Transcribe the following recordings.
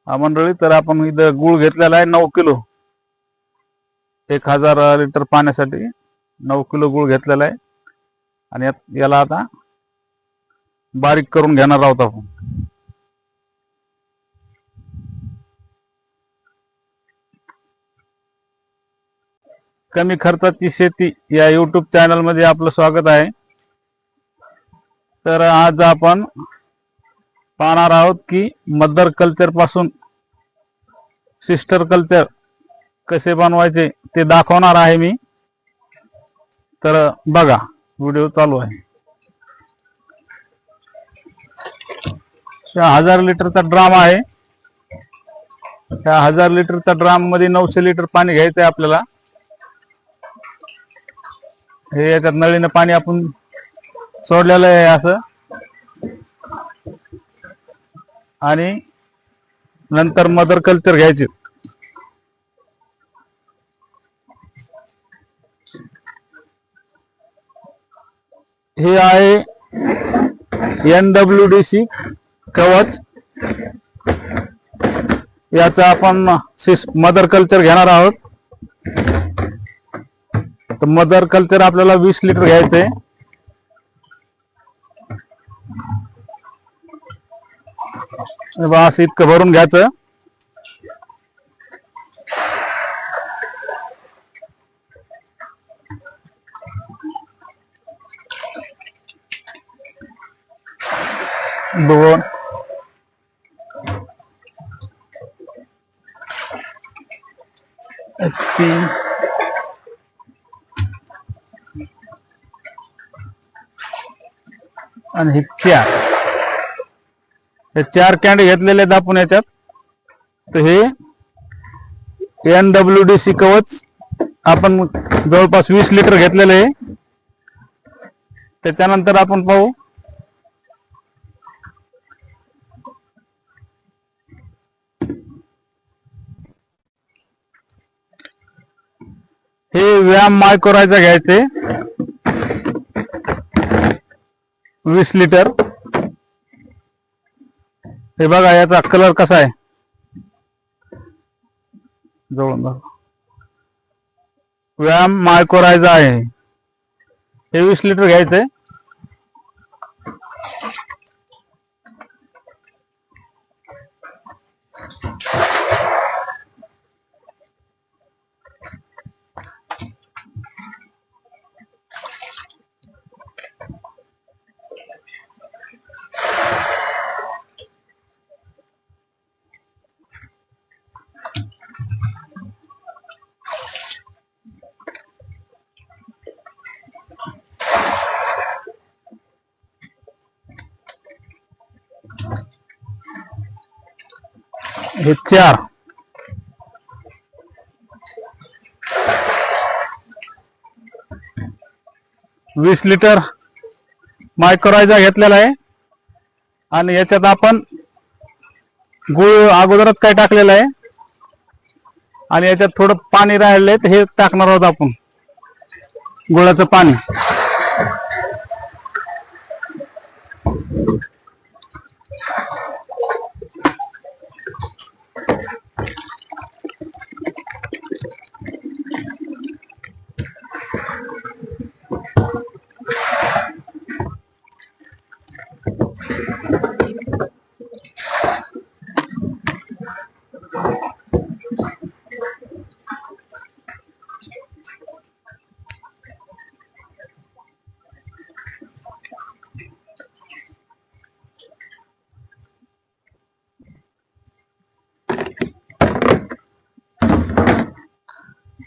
हा मंडळी, तर आपण इथं गुळ घेतलेला आहे 9 किलो. 1000 लिटर पाण्यासाठी 9 किलो गुळ घेतलेला आहे. आणि याला आता बारीक करून घेणार आहोत आपण. कमी खर्चाची शेती या YouTube चॅनल मध्ये आपलं स्वागत आहे. तर आज आपण पाहणार आहोत की मदर कल्चर पासून सिस्टर कल्चर कसे बनवायचे ते दाखवणार आहे मी. तर बघा, व्हिडिओ चालू आहे. 1000 लिटरचा ड्राम आहे. त्या 1000 लिटरच्या ड्राम मध्ये 900 लिटर पाणी घ्यायचं आहे आपल्याला. हे याच्यात नळीनं पाणी आपण सोडलेलं आहे असं. आणि नंतर मदर कल्चर घ्यायचे. हे आहे NWDC कवच. याचा आपण मदर कल्चर घेणार आहोत. तर मदर कल्चर आपल्याला 20 लिटर घ्यायचंय. बस इतकं भरून घ्यायचं. दोन, तीन, आणि हे 4. हे 4 कॅन्ड घेतलेले आहेत आपण याच्यात. तर हे NWDC कवच आपण जवळपास 20 लिटर घेतलेले आहे. त्याच्यानंतर आपण पाहू हे व्यायाम मायक्रोरायझा घ्यायचे 20 लिटर. हे बघा याचा कलर कसा आहे, जवळून बघा. व्यायाम मायक्रोरायझा आहे. हे 20 लिटर घ्यायचंय. हे 4. वीस लिटर मायक्रोरायझा घेतलेला आहे. आणि याच्यात आपण गुळ अगोदरच काय टाकलेला आहे. आणि याच्यात थोडं पाणी राहिलंय, तर हे टाकणार आहोत आपण, गुळाचं पाणी.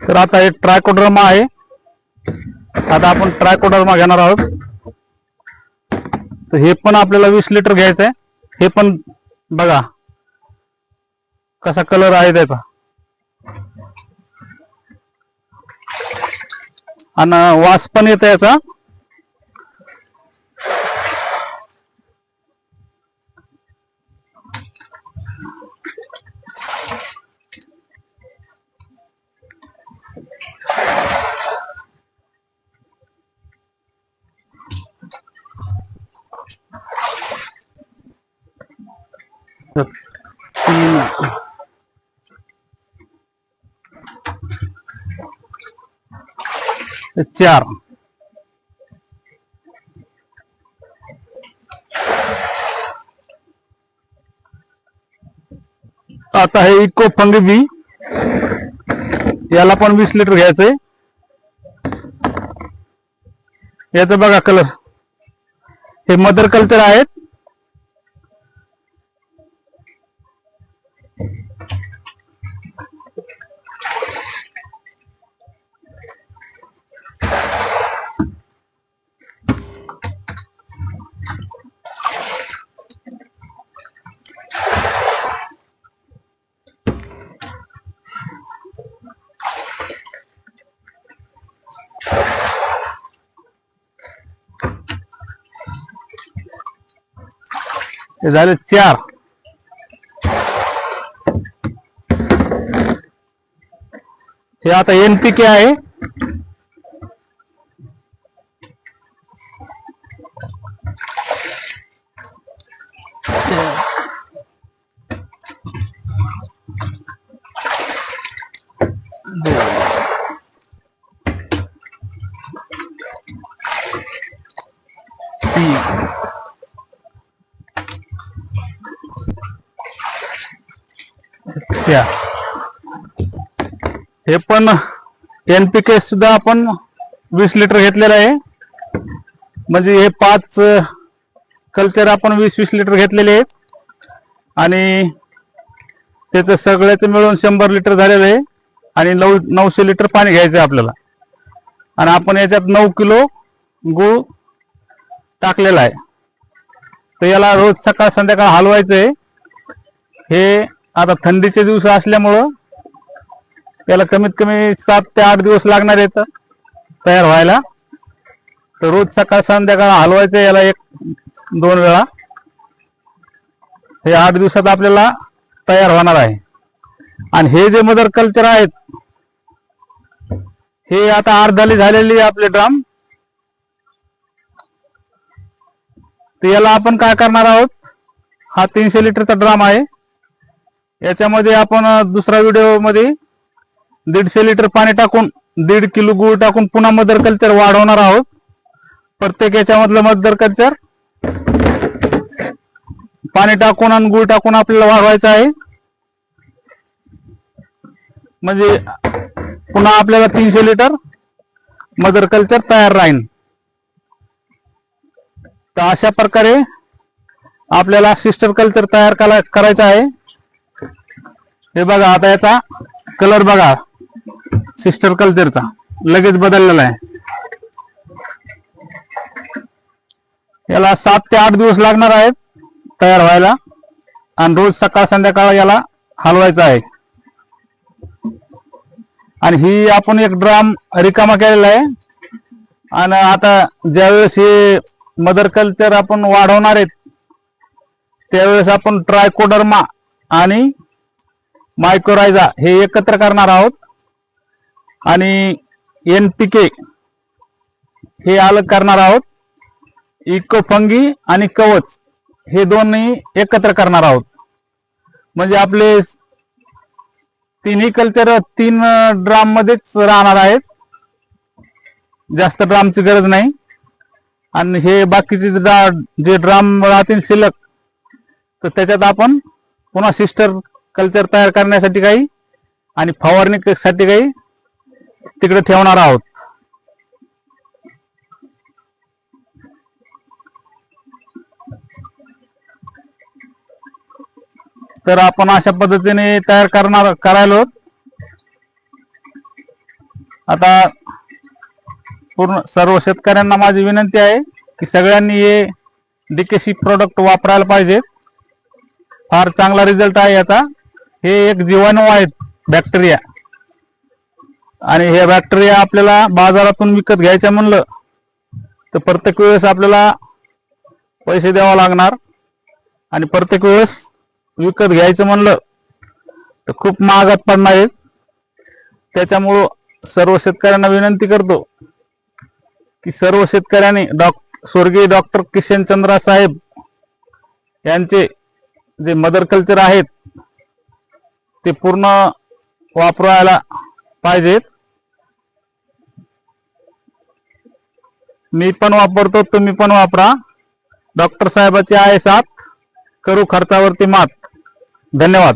तर आता एक ट्रायकोडर्मा आहे. आता आपण ट्रायकोडर्मा घेणार आहोत. तर हे पण आपल्याला 20 लिटर घ्यायचं आहे. हे पण बघा कसा कलर आहे त्याचा. आणि वास पण येतो याचा. 3 4 आता हे इको फंगी बी याला पण 20 लिटर घ्यायचंय. याचं बघा कलर, हे मदर कल्चर आहेत. हे झाले 4. हे आता NPK आहे. हे पण NPK सुद्धा आपण 20 लिटर घेतलेलं आहे. म्हणजे हे 5 कल्चर आपण 20-20 लिटर घेतलेले आहेत आणि त्याचं सगळ्याच मिळून 100 लिटर झालेलं आहे आणि 900 लिटर पाणी घ्यायचं आहे आपल्याला. आणि आपण याच्यात 9 किलो गूळ टाकलेला आहे. तर याला रोज सकाळ संध्याकाळ हलवायचं आहे. हे आता थंडीचे दिवस असल्यामुळं त्याला कमीत कमी 7 ते 8 दिवस लागणार आहेत तयार व्हायला. तर रोज सकाळ संध्याकाळ हलवायचं याला 1-2 वेळा. हे 8 दिवसात आपल्याला तयार होणार आहे. आणि हे जे मदर कल्चर आहेत हे आता अर्धाली झालेली आपले ड्राम. तर याला आपण काय करणार आहोत, हा 300 लिटरचा ड्राम आहे. याच्यामध्ये आपण दुसरा व्हिडिओ मध्ये 150 लिटर पाणी टाकून 1.5 किलो गूळ टाकून पुन्हा मदर कल्चर वाढवणार आहोत. प्रत्येक याच्यामधलं मदर कल्चर पाणी टाकून आणि गूळ टाकून आपल्याला वाढवायचं आहे. म्हणजे पुन्हा आपल्याला 300 लिटर मदर कल्चर तयार राहील. तर अशा प्रकारे आपल्याला सिस्टर कल्चर तयार करायचं आहे. हे बघा आता याचा कलर बघा, सिस्टर कल्चरचा लगेच बदललेला आहे. याला 7 ते 8 दिवस लागणार आहेत तयार व्हायला आणि रोज सकाळ संध्याकाळ याला हलवायचं आहे. आणि ही आपण एक ड्राम रिकामा केलेला आहे. आणि आता ज्यावेळेस हे मदर कल्चर आपण वाढवणार आहेत त्यावेळेस आपण ट्रायकोडर्मा आणि मायक्रोरायझा हे एकत्र करणार आहोत आणि NPK हे अलग करणार आहोत. इको फंगी आणि कवच हे दोन्ही एकत्र करणार आहोत. म्हणजे आपले तिन्ही कल्चर 3 ड्राम मध्येच राहणार आहेत. जास्त ड्रामची गरज नाही. आणि हे बाकीचे जे ड्राम राहतील शिल्लक तर त्याच्यात आपण पुन्हा सिस्टर कल्चर तयार करण्यासाठी काही आणि फवारणीसाठी काही तिकडे ठेवणार आहोत. तर आपण अशा पद्धतीने तयार करायला आता पूर्ण सर्व शेतकऱ्यांना माझी विनंती आहे की सगळ्यांनी हे DKC प्रोडक्ट वापरायला पाहिजे. फार चांगला रिझल्ट आहे याचा. हे एक जीवाणू आहेत बॅक्टेरिया आणि हे बॅक्टेरिया आपल्याला बाजारातून विकत घ्यायचं म्हणलं तर प्रत्येक वेळेस आपल्याला पैसे द्यावा लागणार आणि प्रत्येक वेळेस विकत घ्यायचं म्हणलं तर खूप महागात पडणार आहेत. त्याच्यामुळं सर्व शेतकऱ्यांना विनंती करतो की सर्व शेतकऱ्यांनी स्वर्गीय डॉक्टर किशनचंद्र साहेब यांचे जे मदर कल्चर आहेत ते पूर्ण वापरायला पाहिजेत. मी पण वापरतो, तुम्ही पण वापरा. डॉक्टर साहेबांची आहे साथ, करू खर्चावरती मात. धन्यवाद.